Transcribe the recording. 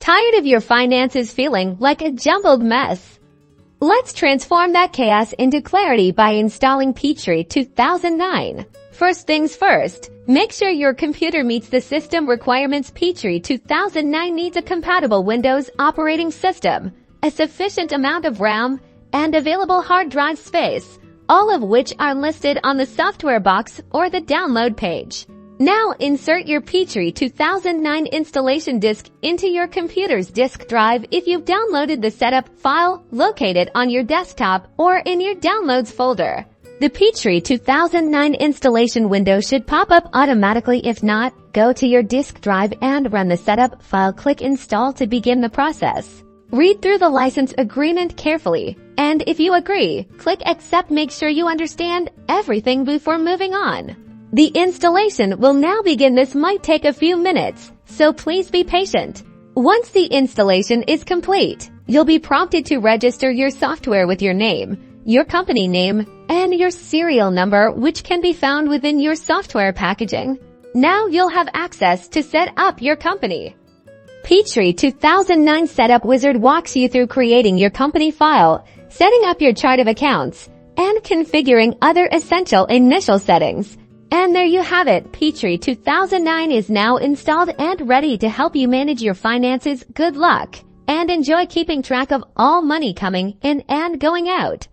Tired of your finances feeling like a jumbled mess? Let's transform that chaos into clarity by installing Peachtree 2009. First things first, make sure your computer meets the system requirements. Peachtree 2009 needs a compatible Windows operating system, a sufficient amount of RAM, and available hard drive space, all of which are listed on the software box or the download page. Now insert your Peachtree 2009 installation disk into your computer's disk drive if you've downloaded the setup file located on your desktop or in your downloads folder. The Peachtree 2009 installation window should pop up automatically. If not, go to your disk drive and run the setup file. Click Install to begin the process. Read through the license agreement carefully, and if you agree, click Accept. Make sure you understand everything before moving on. The installation will now begin. This might take a few minutes, so please be patient. Once the installation is complete, you'll be prompted to register your software with your name, your company name, and your serial number, which can be found within your software packaging. Now you'll have access to set up your company. Peachtree 2009 Setup Wizard walks you through creating your company file, setting up your chart of accounts, and configuring other essential initial settings. And there you have it. Peachtree 2009 is now installed and ready to help you manage your finances. Good luck, and enjoy keeping track of all money coming in and going out.